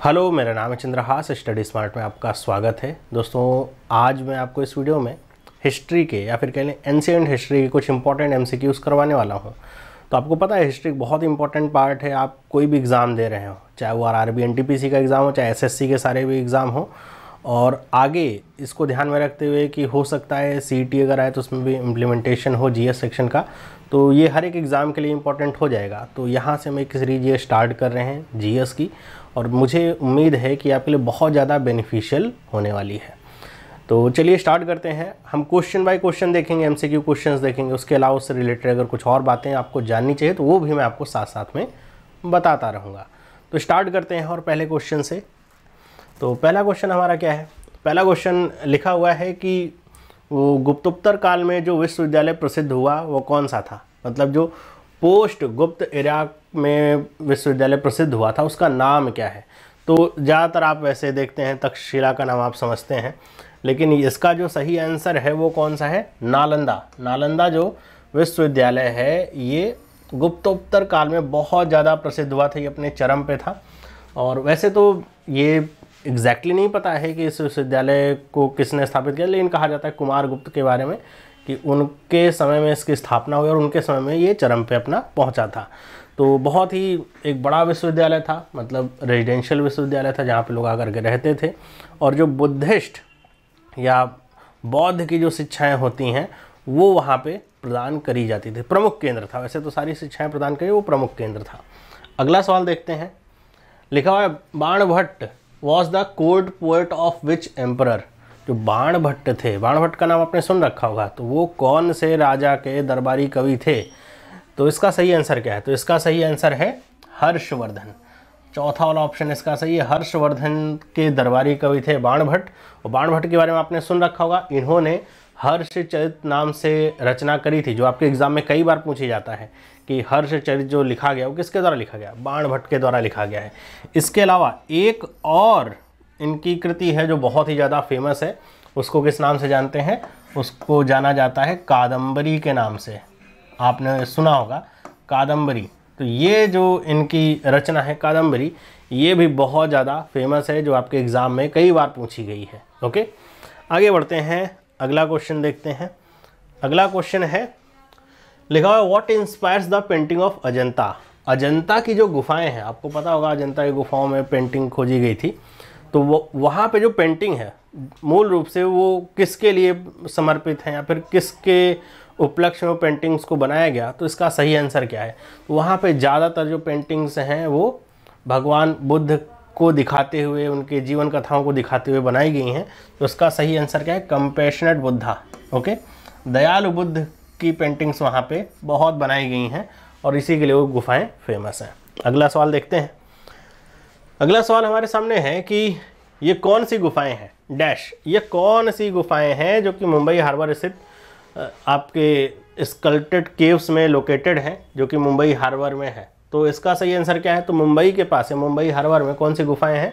Hello, मेरा नाम है चंद्रहास। स्टडी स्मार्ट में आपका स्वागत है। दोस्तों, आज मैं आपको इस वीडियो में हिस्ट्री के या फिर कह लें एंशिएंट हिस्ट्री के कुछ इंपॉर्टेंट एमसीक्यूज़ करवाने वाला हूं। तो आपको पता है हिस्ट्री बहुत इंपॉर्टेंट पार्ट है। आप कोई भी एग्ज़ाम दे रहे हो, चाहे वो आरआरबी एनटीपीसी का एग्ज़ाम हो, चाहे एसएससी के सारे भी एग्ज़ाम हो, और आगे इसको ध्यान में रखते हुए कि हो सकता है सीईटी अगर आए तो उसमें भी इम्प्लीमेंटेशन हो जीएस सेक्शन का, तो ये हर एक एग्ज़ाम के लिए इंपॉर्टेंट हो जाएगा। तो यहाँ से हम एक सीरीज ये स्टार्ट कर रहे हैं जीएस की, और मुझे उम्मीद है कि आपके लिए बहुत ज़्यादा बेनिफिशियल होने वाली है। तो चलिए स्टार्ट करते हैं। हम क्वेश्चन बाय क्वेश्चन देखेंगे, एमसीक्यू क्वेश्चंस देखेंगे। उसके अलावा उससे रिलेटेड अगर कुछ और बातें आपको जाननी चाहिए तो वो भी मैं आपको साथ साथ में बताता रहूँगा। तो स्टार्ट करते हैं और पहले क्वेश्चन से। तो पहला क्वेश्चन हमारा क्या है? पहला क्वेश्चन लिखा हुआ है कि वो गुप्तोत्तर काल में जो विश्वविद्यालय प्रसिद्ध हुआ वो कौन सा था। मतलब जो पोस्ट गुप्त एरा में विश्वविद्यालय प्रसिद्ध हुआ था उसका नाम क्या है। तो ज़्यादातर आप वैसे देखते हैं तक्षशिला का नाम आप समझते हैं, लेकिन इसका जो सही आंसर है वो कौन सा है? नालंदा। नालंदा जो विश्वविद्यालय है ये गुप्तोत्तर काल में बहुत ज़्यादा प्रसिद्ध हुआ था, ये अपने चरम पे था। और वैसे तो ये एग्जैक्टली नहीं पता है कि इस विश्वविद्यालय को किसने स्थापित किया, लेकिन कहा जाता है कुमार गुप्त के बारे में कि उनके समय में इसकी स्थापना हुई और उनके समय में ये चरम पे अपना पहुंचा था। तो बहुत ही एक बड़ा विश्वविद्यालय था, मतलब रेजिडेंशियल विश्वविद्यालय था जहाँ पे लोग आकर के रहते थे, और जो बुद्धिस्ट या बौद्ध की जो शिक्षाएं होती हैं वो वहाँ पे प्रदान करी जाती थी। प्रमुख केंद्र था, वैसे तो सारी शिक्षाएं प्रदान करी, वो प्रमुख केंद्र था। अगला सवाल देखते हैं। लिखा हुआ है Banabhatta was the court poet of which emperor. जो बाणभट्ट थे, बाणभट्ट का नाम आपने सुन रखा होगा, तो वो कौन से राजा के दरबारी कवि थे? तो इसका सही आंसर क्या है? तो इसका सही आंसर है हर्षवर्धन। चौथा वाला ऑप्शन इसका सही है। हर्षवर्धन के दरबारी कवि थे बाणभट्ट। और बाणभट्ट के बारे में आपने सुन रखा होगा, इन्होंने हर्षचरित नाम से रचना करी थी, जो आपके एग्जाम में कई बार पूछी जाता है कि हर्षचरित जो लिखा गया वो किसके द्वारा लिखा गया? बाणभट्ट के द्वारा लिखा गया है। इसके अलावा एक और इनकी कृति है जो बहुत ही ज़्यादा फेमस है, उसको किस नाम से जानते हैं? उसको जाना जाता है कादम्बरी के नाम से। आपने सुना होगा कादम्बरी। तो ये जो इनकी रचना है कादम्बरी, ये भी बहुत ज़्यादा फेमस है, जो आपके एग्ज़ाम में कई बार पूछी गई है। ओके, आगे बढ़ते हैं, अगला क्वेश्चन देखते हैं। अगला क्वेश्चन है, लिखा हुआ what inspires the painting of Ajanta. Ajanta की जो गुफाएं हैं, आपको पता होगा अजंता की गुफाओं में पेंटिंग खोजी गई थी, तो वो वहाँ पे जो पेंटिंग है मूल रूप से वो किसके लिए समर्पित है या फिर किसके उपलक्ष्य में पेंटिंग्स को बनाया गया? तो इसका सही आंसर क्या है? तो वहाँ पे ज़्यादातर जो पेंटिंग्स हैं वो भगवान बुद्ध को दिखाते हुए, उनके जीवन कथाओं को दिखाते हुए बनाई गई हैं। तो इसका सही आंसर क्या है? कंपैशनेट बुद्धा। ओके, दयालु बुद्ध की पेंटिंग्स वहाँ पे बहुत बनाई गई हैं और इसी के लिए वो गुफाएं फेमस हैं। अगला सवाल देखते हैं। अगला सवाल हमारे सामने है कि ये कौन सी गुफाएं हैं? डैश, ये कौन सी गुफाएं हैं जो कि मुंबई हार्बर स्थित आपके स्कल्प्टेड केव्स में लोकेटेड हैं, जो कि मुंबई हार्बर में है? तो इसका सही आंसर क्या है? तो मुंबई के पास है, मुंबई हार्बर में कौन सी गुफाएं हैं?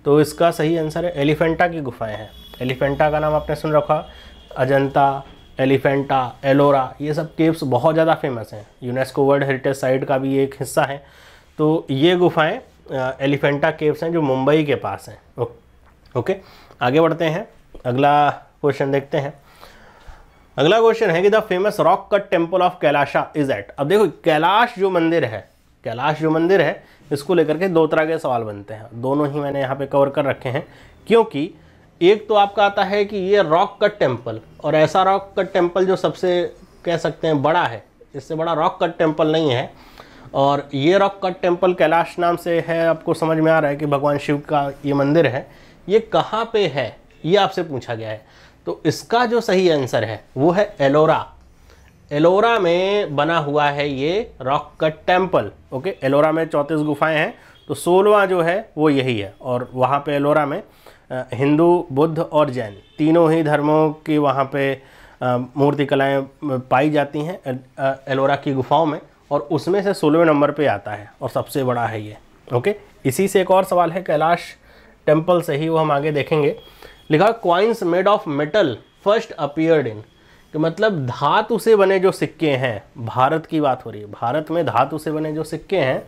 तो इसका सही आंसर है एलिफेंटा की गुफाएं हैं। एलिफेंटा का नाम आपने सुन रखा, अजंता, एलिफेंटा, एलोरा, ये सब केव्स बहुत ज़्यादा फेमस हैं। यूनेस्को वर्ल्ड हेरिटेज साइट का भी एक हिस्सा है। तो ये गुफाएं एलिफेंटा केव्स हैं जो मुंबई के पास हैं। ओके, आगे बढ़ते हैं, अगला क्वेश्चन देखते हैं। अगला क्वेश्चन है कि the famous rock cut temple of Kailasha is at. अब देखो, कैलाश जो मंदिर है, कैलाश जो मंदिर है, इसको लेकर के दो तरह के सवाल बनते हैं। दोनों ही मैंने यहाँ पे कवर कर रखे हैं, क्योंकि एक तो आपका आता है कि ये रॉक कट टेम्पल, और ऐसा रॉक कट टेम्पल जो सबसे कह सकते हैं बड़ा है, इससे बड़ा रॉक कट टेम्पल नहीं है। और ये रॉक कट टेम्पल कैलाश नाम से है, आपको समझ में आ रहा है कि भगवान शिव का ये मंदिर है। ये कहाँ पे है ये आपसे पूछा गया है। तो इसका जो सही आंसर है वो है एलोरा। एलोरा में बना हुआ है ये rock cut temple. Okay, Ellora में 34 गुफाएं हैं, तो 16वां जो है वो यही है। और वहाँ पे एलोरा में हिंदू, बुद्ध और जैन तीनों ही धर्मों की वहाँ पे मूर्ति कलाएँ पाई जाती हैं एलोरा की गुफाओं में, और उसमें से 16वें नंबर पे आता है और सबसे बड़ा है ये। ओके, इसी से एक और सवाल है कैलाश टेम्पल से ही, वो हम आगे देखेंगे। लिखा coins made of metal first appeared in, कि मतलब धातु से बने जो सिक्के हैं, भारत की बात हो रही है, भारत में धातु से बने जो सिक्के हैं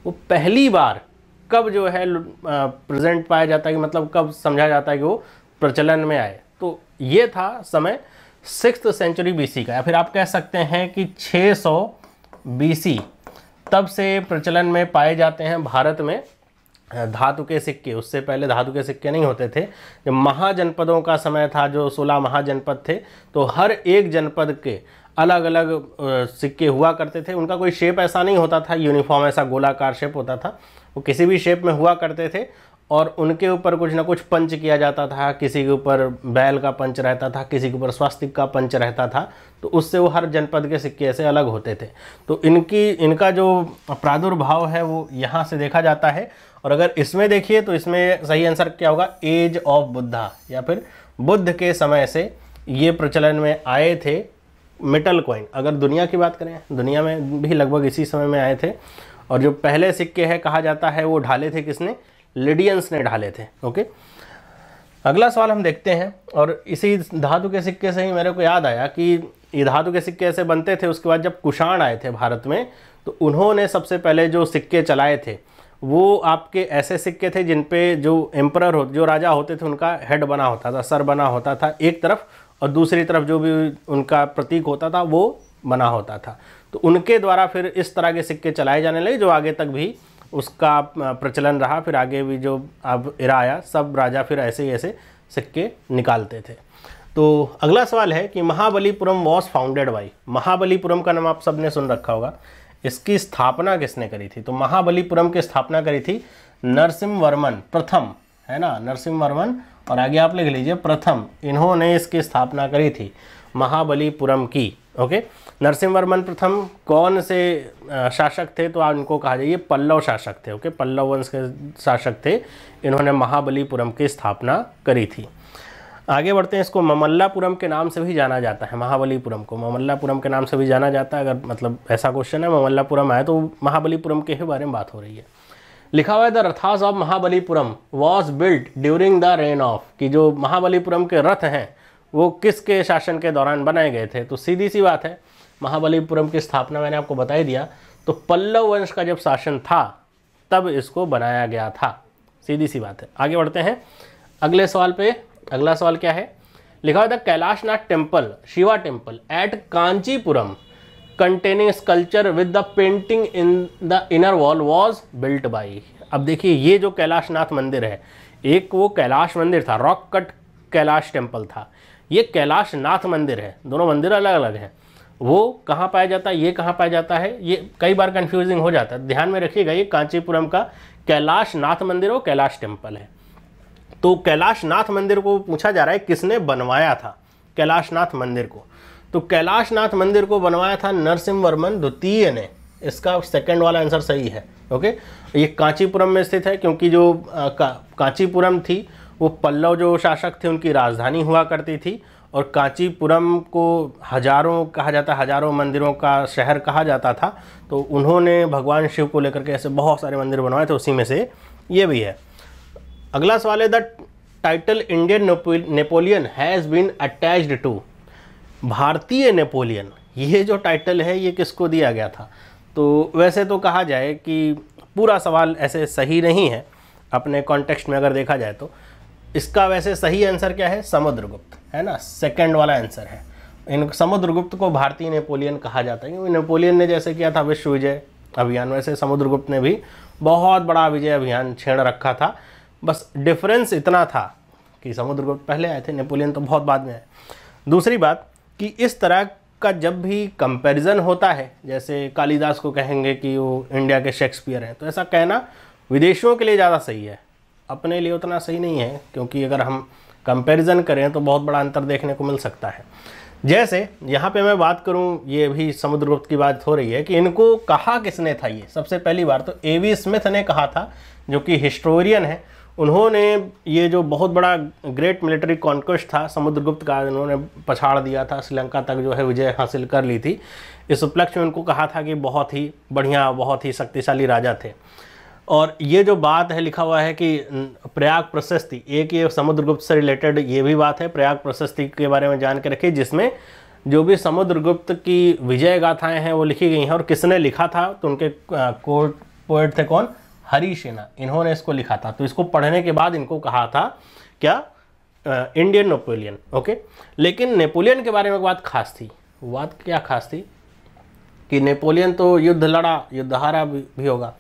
वो पहली बार कब जो है प्रेजेंट पाया जाता है कि मतलब कब समझा जाता है कि वो प्रचलन में आए, तो ये था समय 6th सेंचुरी BC का, या फिर आप कह सकते हैं कि 600 BC तब से प्रचलन में पाए जाते हैं भारत में धातु के सिक्के। उससे पहले धातु के सिक्के नहीं होते थे। जब महाजनपदों का समय था, जो 16 महाजनपद थे, तो हर एक जनपद के अलग अलग सिक्के हुआ करते थे। उनका कोई शेप ऐसा नहीं होता था यूनिफॉर्म, ऐसा गोलाकार शेप होता था, वो किसी भी शेप में हुआ करते थे और उनके ऊपर कुछ ना कुछ पंच किया जाता था। किसी के ऊपर बैल का पंच रहता था, किसी के ऊपर स्वास्तिक का पंच रहता था, तो उससे वो हर जनपद के सिक्के ऐसे अलग होते थे। तो इनका जो प्रादुर्भाव है वो यहाँ से देखा जाता है। और अगर इसमें देखिए तो इसमें सही आंसर क्या होगा, एज ऑफ बुद्धा, या फिर बुद्ध के समय से ये प्रचलन में आए थे मेटल कॉइन। अगर दुनिया की बात करें, दुनिया में भी लगभग इसी समय में आए थे। और जो पहले सिक्के हैं कहा जाता है वो ढाले थे किसने, लिडियंस ने ढाले थे। ओके, अगला सवाल हम देखते हैं। और इसी धातु के सिक्के से ही मेरे को याद आया कि ये धातु के सिक्के ऐसे बनते थे। उसके बाद जब कुषाण आए थे भारत में, तो उन्होंने सबसे पहले जो सिक्के चलाए थे वो आपके ऐसे सिक्के थे जिन पे जो एम्परर हो, जो राजा होते थे, उनका हेड बना होता था, सर बना होता था एक तरफ, और दूसरी तरफ जो भी उनका प्रतीक होता था वो बना होता था। तो उनके द्वारा फिर इस तरह के सिक्के चलाए जाने लगे, जो आगे तक भी उसका प्रचलन रहा। फिर आगे भी जो अब इरा आया, सब राजा फिर ऐसे ही ऐसे सिक्के निकालते थे। तो अगला सवाल है कि Mahabalipuram was founded by. Mahabalipuram का नाम आप सबने सुन रखा होगा, इसकी स्थापना किसने करी थी? तो महाबलीपुरम की स्थापना करी थी नरसिम्हवर्मन प्रथम, है ना, नरसिम्हवर्मन, और आगे आप लिख लीजिए प्रथम। इन्होंने इसकी स्थापना करी थी महाबलीपुरम की। ओके, नरसिम्हवर्मन प्रथम कौन से शासक थे? तो आप इनको कहा जाइए पल्लव शासक थे। ओके, पल्लव वंश के शासक थे, इन्होंने महाबलीपुरम की स्थापना करी थी। आगे बढ़ते हैं। इसको ममल्लापुरम के नाम से भी जाना जाता है। महाबलीपुरम को ममल्लापुरम के नाम से भी जाना जाता है। अगर मतलब ऐसा क्वेश्चन है ममल्लापुरम आए तो महाबलीपुरम के ही बारे में बात हो रही है। लिखा हुआ है the rathas of Mahabalipuram was built during the reign of, कि जो महाबलीपुरम के रथ हैं वो किसके शासन के दौरान बनाए गए थे? तो सीधी सी बात है, महाबलीपुरम की स्थापना मैंने आपको बता ही दिया, तो पल्लव वंश का जब शासन था तब इसको बनाया गया था। सीधी सी बात है। आगे बढ़ते हैं अगले सवाल पे। अगला सवाल क्या है? लिखा हुआ the Kailashnath temple, Shiva temple at Kanchipuram containing sculpture with the painting in the inner wall was built by. अब देखिए, ये जो कैलाशनाथ मंदिर है, एक वो कैलाश मंदिर था, रॉक कट कैलाश टेम्पल था, ये कैलाशनाथ मंदिर है। दोनों मंदिर अलग अलग हैं। वो कहाँ पाया जाता है, ये कहाँ पाया जाता है, ये कई बार कंफ्यूजिंग हो जाता है। ध्यान में रखिएगा, ये कांचीपुरम का कैलाशनाथ मंदिर और कैलाश टेम्पल है। तो कैलाशनाथ मंदिर को पूछा जा रहा है किसने बनवाया था कैलाशनाथ मंदिर को? तो कैलाशनाथ मंदिर को बनवाया था नरसिम्हवर्मन द्वितीय ने। इसका सेकंड वाला आंसर सही है। ओके, ये कांचीपुरम में स्थित है, क्योंकि जो कांचीपुरम थी वो पल्लव जो शासक थे उनकी राजधानी हुआ करती थी। और कांचीपुरम को हजारों कहा जाता, हजारों मंदिरों का शहर कहा जाता था। तो उन्होंने भगवान शिव को लेकर के ऐसे बहुत सारे मंदिर बनवाए थे, उसी में से ये भी है। अगला सवाल है the title Indian Napoleon has been attached to. भारतीय नेपोलियन, ये जो टाइटल है ये किसको दिया गया था? तो वैसे तो कहा जाए कि पूरा सवाल ऐसे सही नहीं है अपने कॉन्टेक्स्ट में अगर देखा जाए तो। इसका वैसे सही आंसर क्या है? समुद्रगुप्त, है ना, सेकंड वाला आंसर है। इन समुद्रगुप्त को भारतीय नेपोलियन कहा जाता है, क्योंकि नेपोलियन ने जैसे किया था विश्व विजय अभियान, वैसे समुद्रगुप्त ने भी बहुत बड़ा विजय अभियान छेड़ रखा था। बस डिफरेंस इतना था कि समुद्रगुप्त पहले आए थे, नेपोलियन तो बहुत बाद में आए। दूसरी बात कि इस तरह का जब भी कंपैरिजन होता है, जैसे कालिदास को कहेंगे कि वो इंडिया के शेक्सपियर हैं, तो ऐसा कहना विदेशियों के लिए ज़्यादा सही है, अपने लिए उतना सही नहीं है, क्योंकि अगर हम कंपैरिजन करें तो बहुत बड़ा अंतर देखने को मिल सकता है। जैसे यहाँ पे मैं बात करूँ, ये भी समुद्रगुप्त की बात हो रही है कि इनको कहा किसने था? ये सबसे पहली बार तो A.V. स्मिथ ने कहा था, जो कि हिस्टोरियन है। उन्होंने ये जो बहुत बड़ा ग्रेट मिलिट्री कॉन्क्वेस्ट था समुद्रगुप्त का, उन्होंने पछाड़ दिया था, श्रीलंका तक जो है विजय हासिल कर ली थी। इस उपलक्ष्य में उनको कहा था कि बहुत ही बढ़िया, बहुत ही शक्तिशाली राजा थे। और ये जो बात है, लिखा हुआ है कि प्रयाग प्रशस्ति, एक ये समुद्रगुप्त से रिलेटेड ये भी बात है, प्रयाग प्रशस्ति के बारे में जान के रखिए, जिसमें जो भी समुद्रगुप्त की विजय गाथाएँ हैं वो लिखी गई हैं। और किसने लिखा था? तो उनके कोर्ट पोएट थे कौन? हरी सेना, इन्होंने इसको लिखा था। तो इसको पढ़ने के बाद इनको कहा था क्या, इंडियन नेपोलियन। ओके, लेकिन नेपोलियन के बारे में एक बात खास थी। वो बात क्या खास थी कि नेपोलियन तो युद्ध लड़ा, युद्ध हारा भी होगा,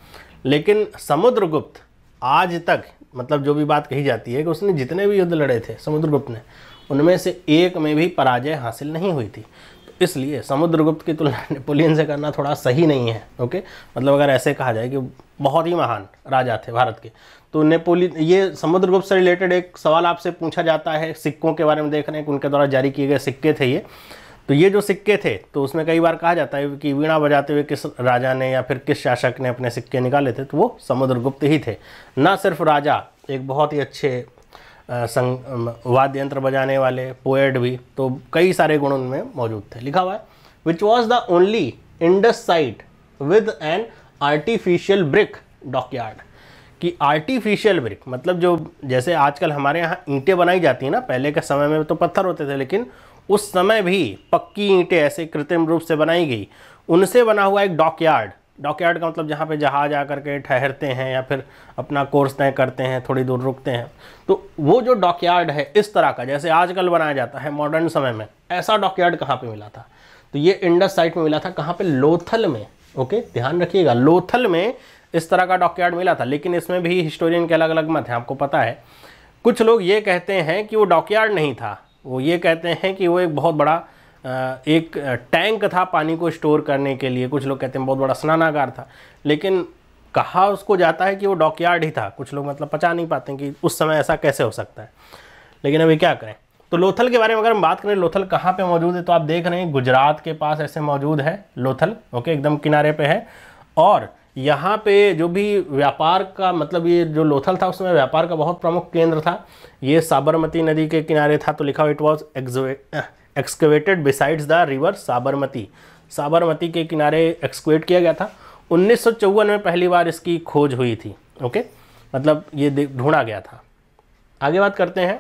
लेकिन समुद्रगुप्त आज तक, मतलब जो भी बात कही जाती है कि उसने जितने भी युद्ध लड़े थे समुद्रगुप्त ने, उनमें से एक में भी पराजय हासिल नहीं हुई थी। तो इसलिए समुद्रगुप्त की तुलना नेपोलियन से करना थोड़ा सही नहीं है। ओके, मतलब अगर ऐसे कहा जाए कि बहुत ही महान राजा थे भारत के, तो नेपोलियन, ये समुद्रगुप्त से रिलेटेड एक सवाल आपसे पूछा जाता है। सिक्कों के बारे में देख रहे हैं कि उनके द्वारा जारी किए गए सिक्के थे ये। तो ये जो सिक्के थे, तो उसमें कई बार कहा जाता है कि वीणा बजाते हुए किस राजा ने या फिर किस शासक ने अपने सिक्के निकाले थे, तो वो समुद्रगुप्त ही थे। ना सिर्फ राजा, एक बहुत ही अच्छे वाद्य यंत्र बजाने वाले पोएट भी, तो कई सारे गुण उनमें मौजूद थे। लिखा हुआ है which was the only Indus site with an artificial brick dockyard. कि आर्टिफिशियल ब्रिक मतलब जो, जैसे आजकल हमारे यहाँ ईंटें बनाई जाती हैं ना, पहले के समय में तो पत्थर होते थे, लेकिन उस समय भी पक्की ईंटें ऐसे कृत्रिम रूप से बनाई गई, उनसे बना हुआ एक डॉकयार्ड। डॉकयार्ड का मतलब जहाँ पे जहाज आकर के ठहरते हैं या फिर अपना कोर्स तय करते हैं, थोड़ी दूर रुकते हैं। तो वो जो डॉकयार्ड है इस तरह का, जैसे आजकल बनाया जाता है मॉडर्न समय में, ऐसा डॉकयार्ड कहाँ पे मिला था? तो ये इंडस साइट में मिला था। कहाँ पे? लोथल में। ओके, ध्यान रखिएगा, लोथल में इस तरह का डॉकयार्ड मिला था। लेकिन इसमें भी हिस्टोरियन के अलग अलग मत हैं, आपको पता है। कुछ लोग ये कहते हैं कि वो डॉकयार्ड नहीं था, वो ये कहते हैं कि वो एक बहुत बड़ा एक टैंक था पानी को स्टोर करने के लिए। कुछ लोग कहते हैं बहुत बड़ा स्नानागार था, लेकिन कहा उसको जाता है कि वो डॉकयार्ड ही था। कुछ लोग मतलब पचा नहीं पाते कि उस समय ऐसा कैसे हो सकता है, लेकिन अभी क्या करें। तो लोथल के बारे में अगर हम बात करें, लोथल कहाँ पे मौजूद है, तो आप देख रहे हैं गुजरात के पास ऐसे मौजूद है लोथल। ओके, एकदम किनारे पे है। और यहाँ पे जो भी व्यापार का, मतलब ये जो लोथल था उसमें व्यापार का बहुत प्रमुख केंद्र था। ये साबरमती नदी के किनारे था। तो लिखा हुआ it was excavated besides the river Sabarmati. Sabarmati के किनारे एक्सकवेट किया गया था। 1954 में पहली बार इसकी खोज हुई थी। ओके, मतलब ये ढूंढा गया था। आगे बात करते हैं।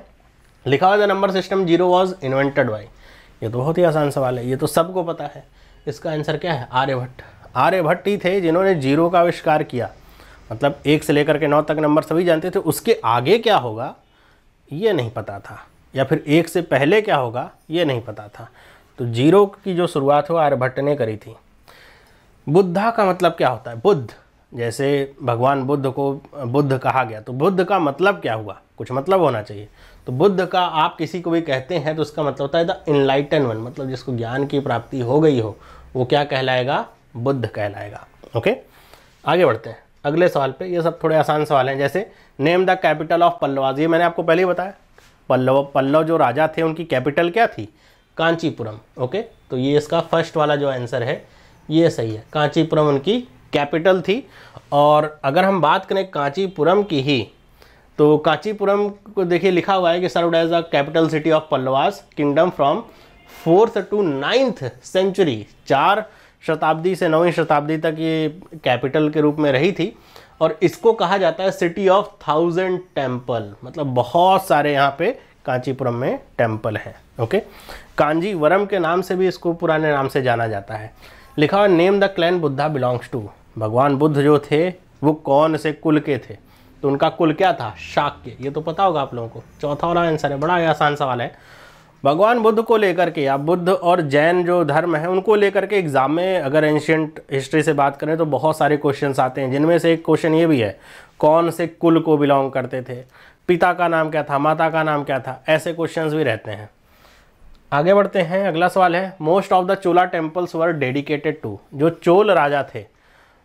लिखा हुआ the number system 0 was invented by. ये तो बहुत ही आसान सवाल है, ये तो सबको पता है। इसका आंसर क्या है? आर्यभट्ट। आर्यभट्ट ही थे जिन्होंने 0 का आविष्कार किया। मतलब 1 से लेकर के 9 तक नंबर सभी जानते थे, उसके आगे क्या होगा ये नहीं पता था, या फिर 1 से पहले क्या होगा ये नहीं पता था। तो 0 की जो शुरुआत हो आर्यभट्ट ने करी थी। बुद्धा का मतलब क्या होता है? बुद्ध, जैसे भगवान बुद्ध को बुद्ध कहा गया, तो बुद्ध का मतलब क्या हुआ? कुछ मतलब होना चाहिए। तो बुद्ध का आप किसी को भी कहते हैं तो उसका मतलब होता है द इनलाइटन वन, मतलब जिसको ज्ञान की प्राप्ति हो गई हो, वो क्या कहलाएगा? बुद्ध कहलाएगा। ओके, आगे बढ़ते हैं अगले सवाल पे। ये सब थोड़े आसान सवाल हैं। जैसे name the capital of Pallavas, ये मैंने आपको पहले ही बताया। पल्लव जो राजा थे उनकी कैपिटल क्या थी? कांचीपुरम। ओके, तो ये इसका फर्स्ट वाला जो आंसर है ये सही है, कांचीपुरम उनकी कैपिटल थी। और अगर हम बात करें कांचीपुरम की ही, तो कांचीपुरम को देखिए लिखा हुआ है कि served as the capital city of Pallavas kingdom from 4th to 9th century. 4 शताब्दी से 9वीं शताब्दी तक ये कैपिटल के रूप में रही थी। और इसको कहा जाता है सिटी ऑफ 1000 टेम्पल, मतलब बहुत सारे यहाँ पे कांचीपुरम में टेम्पल हैं। ओके, कांजीवरम के नाम से भी इसको पुराने नाम से जाना जाता है। लिखा हुआ name the clan Buddha belongs to. भगवान बुद्ध जो थे वो कौन से कुल के थे? तो उनका कुल क्या था? शाक्य। ये तो पता होगा आप लोगों को। चौथा वाला आंसर है, बड़ा ही आसान सवाल है। भगवान बुद्ध को लेकर के, या बुद्ध और जैन जो धर्म है उनको लेकर के एग्जाम में अगर एंशिएंट हिस्ट्री से बात करें तो बहुत सारे क्वेश्चंस आते हैं, जिनमें से एक क्वेश्चन ये भी है कौन से कुल को बिलोंग करते थे, पिता का नाम क्या था, माता का नाम क्या था, ऐसे क्वेश्चंस भी रहते हैं। आगे बढ़ते हैं, अगला सवाल है most of the Chola temples were dedicated to. जो चोल राजा थे,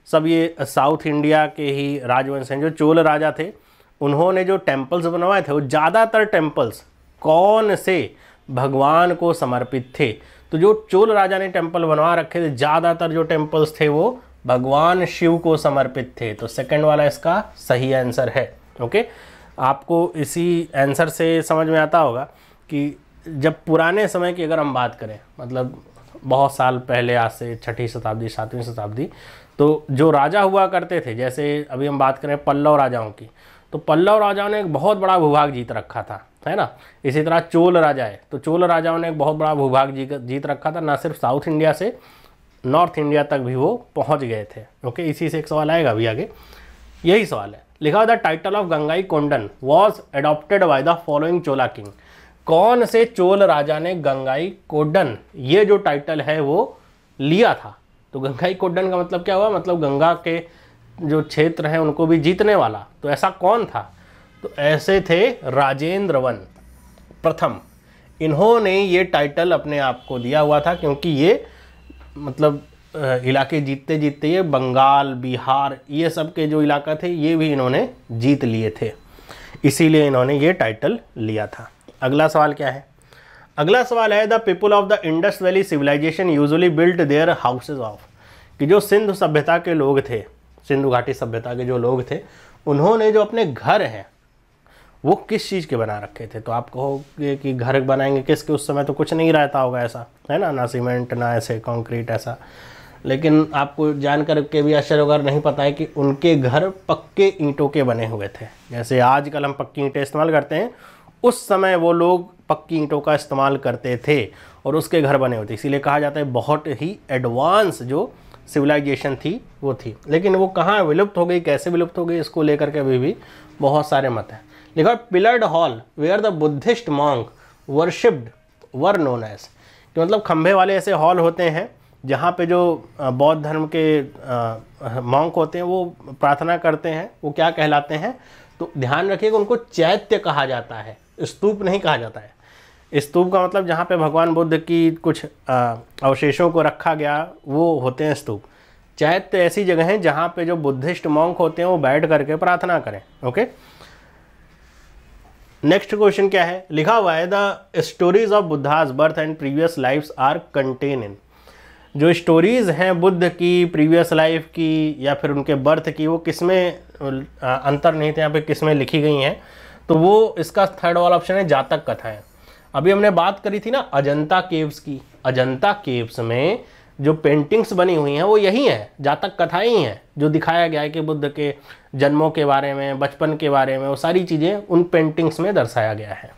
सब ये साउथ इंडिया के ही राजवंश हैं। जो चोल राजा थे उन्होंने जो टेम्पल्स बनवाए थे वो ज़्यादातर टेम्पल्स कौन से भगवान को समर्पित थे? तो जो चोल राजा ने टेम्पल बनवा रखे थे, ज़्यादातर जो टेम्पल्स थे वो भगवान शिव को समर्पित थे। तो सेकंड वाला इसका सही आंसर है। ओके, आपको इसी आंसर से समझ में आता होगा कि जब पुराने समय की अगर हम बात करें, मतलब बहुत साल पहले, आज से 6ठी शताब्दी 7वीं शताब्दी, तो जो राजा हुआ करते थे, जैसे अभी हम बात करें पल्लव राजाओं की, तो पल्लव राजाओं ने एक बहुत बड़ा भूभाग जीत रखा था, है ना। इसी तरह चोल राजा है, तो चोल राजाओं ने एक बहुत बड़ा भूभाग जीत रखा था। ना सिर्फ साउथ इंडिया से नॉर्थ इंडिया तक भी वो पहुंच गए थे। ओके, इसी से एक सवाल आएगा अभी आगे। यही सवाल है। लिखा हुआ the title of Gangai Kondan was adopted by the following Chola king. कौन से चोल राजा ने गंगाई कोंडन ये जो टाइटल है वो लिया था? तो गंगाई कोंडन का मतलब क्या हुआ? मतलब गंगा के जो क्षेत्र हैं उनको भी जीतने वाला। तो ऐसा कौन था? तो ऐसे थे राजेंद्र वन प्रथम। इन्होंने ये टाइटल अपने आप को दिया हुआ था, क्योंकि ये मतलब इलाके जीतते जीतते ये बंगाल, बिहार, ये सब के जो इलाका थे ये भी इन्होंने जीत लिए थे, इसीलिए इन्होंने ये टाइटल लिया था। अगला सवाल क्या है? अगला सवाल है the people of the Indus valley civilization usually built their houses of. कि जो सिंधु सभ्यता के लोग थे, सिंधु घाटी सभ्यता के जो लोग थे, उन्होंने जो अपने घर हैं वो किस चीज़ के बना रखे थे? तो आप कहोगे कि घर बनाएंगे किसके? उस समय तो कुछ नहीं रहता होगा ऐसा, है ना सीमेंट, ना ऐसे कंक्रीट ऐसा। लेकिन आपको जानकर के भी आश्चर्य होगा, नहीं पता है कि उनके घर पक्के ईंटों के बने हुए थे। जैसे आजकल हम पक्की ईंटें इस्तेमाल करते हैं, उस समय वो लोग पक्की ईंटों का इस्तेमाल करते थे और उसके घर बने हुए थे। इसीलिए कहा जाता है बहुत ही एडवांस जो सिविलाइजेशन थी वो थी। लेकिन वो कहाँ विलुप्त हो गई, कैसे विलुप्त हो गई, इसको लेकर के अभी भी बहुत सारे मत हैं। लिखा pillared hall where the Buddhist monk worshipped were known as. कि मतलब खंभे वाले ऐसे हॉल होते हैं जहाँ पे जो बौद्ध धर्म के मॉन्क होते हैं वो प्रार्थना करते हैं, वो क्या कहलाते हैं? तो ध्यान रखिएगा, उनको चैत्य कहा जाता है, स्तूप नहीं कहा जाता है। स्तूप का मतलब जहाँ पे भगवान बुद्ध की कुछ अवशेषों को रखा गया वो होते हैं स्तूप। चैत्य ऐसी जगह है जहाँ पे जो बुद्धिस्ट मॉन्क होते हैं वो बैठ करके प्रार्थना करें। ओके, नेक्स्ट क्वेश्चन क्या है? लिखा हुआ है the stories of Buddha's birth and previous lifes are contain in. जो स्टोरीज हैं बुद्ध की प्रीवियस लाइफ की या फिर उनके बर्थ की, वो किसमें अंतर्निहित यहाँ पे किसमें लिखी गई हैं? तो वो इसका थर्ड वाला ऑप्शन है जातक कथाएं। अभी हमने बात करी थी ना अजंता केव्स की। अजंता केव्स में जो पेंटिंग्स बनी हुई हैं वो यही हैं, जातक कथाएं ही हैं, जो दिखाया गया है कि बुद्ध के जन्मों के बारे में, बचपन के बारे में, वो सारी चीज़ें उन पेंटिंग्स में दर्शाया गया है।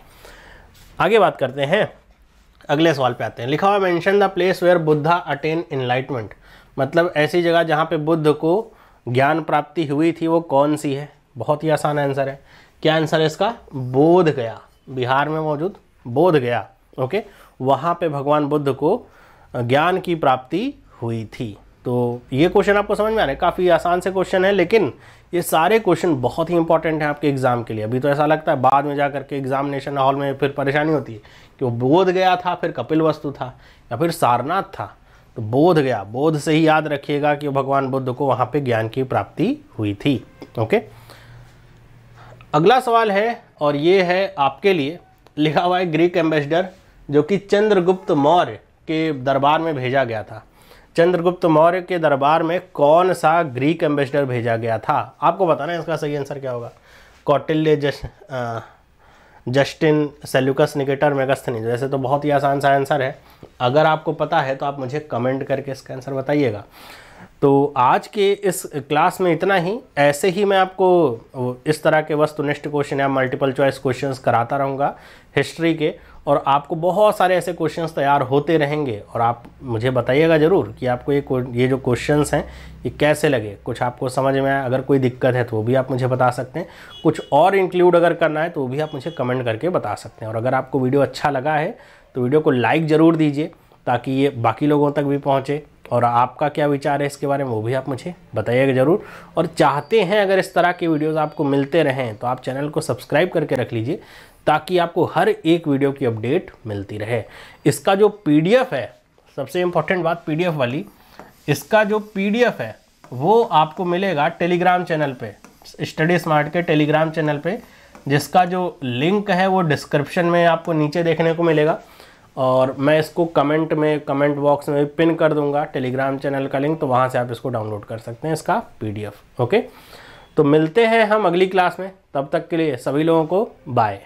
आगे बात करते हैं, अगले सवाल पे आते हैं। लिखा हुआ mention the place where Buddha attain enlightenment. मतलब ऐसी जगह जहाँ पे बुद्ध को ज्ञान प्राप्ति हुई थी वो कौन सी है? बहुत ही आसान आंसर है। क्या आंसर है इसका? बोध गया, बिहार में मौजूद बोध गया। ओके, वहाँ पे भगवान बुद्ध को ज्ञान की प्राप्ति हुई थी। तो ये क्वेश्चन आपको समझ में आ रहा है? काफ़ी आसान से क्वेश्चन है, लेकिन ये सारे क्वेश्चन बहुत ही इंपॉर्टेंट हैं आपके एग्जाम के लिए। अभी तो ऐसा लगता है बाद में जा करके एग्जामिनेशन हॉल में फिर परेशानी होती है कि वो बोध गया था, फिर कपिल वस्तु था, या फिर सारनाथ था। तो बोध गया, बोध से ही याद रखिएगा कि भगवान बुद्ध को वहाँ पे ज्ञान की प्राप्ति हुई थी। ओके, अगला सवाल है और ये है आपके लिए। लिखा हुआ है ग्रीक एम्बेसडर जो कि चंद्रगुप्त मौर्य के दरबार में भेजा गया था। चंद्रगुप्त मौर्य के दरबार में कौन सा ग्रीक एम्बेसडर भेजा गया था? आपको बताना है इसका सही आंसर क्या होगा। Kautilya, Justin, Seleucus, Nicator, Megasthenes. वैसे तो बहुत ही आसान सा आंसर है, अगर आपको पता है तो आप मुझे कमेंट करके इसका आंसर बताइएगा। तो आज के इस क्लास में इतना ही। ऐसे ही मैं आपको इस तरह के वस्तुनिष्ठ क्वेश्चन या मल्टीपल चॉइस क्वेश्चंस कराता रहूँगा हिस्ट्री के, और आपको बहुत सारे ऐसे क्वेश्चंस तैयार होते रहेंगे। और आप मुझे बताइएगा ज़रूर कि आपको ये जो क्वेश्चंस हैं ये कैसे लगे, कुछ आपको समझ में आया। अगर कोई दिक्कत है तो वो भी आप मुझे बता सकते हैं, कुछ और इंक्लूड अगर करना है तो वो भी आप मुझे कमेंट करके बता सकते हैं। और अगर आपको वीडियो अच्छा लगा है तो वीडियो को लाइक ज़रूर दीजिए ताकि ये बाकी लोगों तक भी पहुँचे। और आपका क्या विचार है इसके बारे में वो भी आप मुझे बताइएगा ज़रूर। और चाहते हैं अगर इस तरह के वीडियोस आपको मिलते रहें तो आप चैनल को सब्सक्राइब करके रख लीजिए ताकि आपको हर एक वीडियो की अपडेट मिलती रहे। इसका जो पीडीएफ है, सबसे इम्पोर्टेंट बात पीडीएफ वाली, इसका जो पीडीएफ है वो आपको मिलेगा टेलीग्राम चैनल पे, स्टडी स्मार्ट के टेलीग्राम चैनल पे, जिसका जो लिंक है वो डिस्क्रिप्शन में आपको नीचे देखने को मिलेगा। और मैं इसको कमेंट बॉक्स में पिन कर दूंगा टेलीग्राम चैनल का लिंक, तो वहाँ से आप इसको डाउनलोड कर सकते हैं, इसका पीडीएफ। ओके, तो मिलते हैं हम अगली क्लास में, तब तक के लिए सभी लोगों को बाय।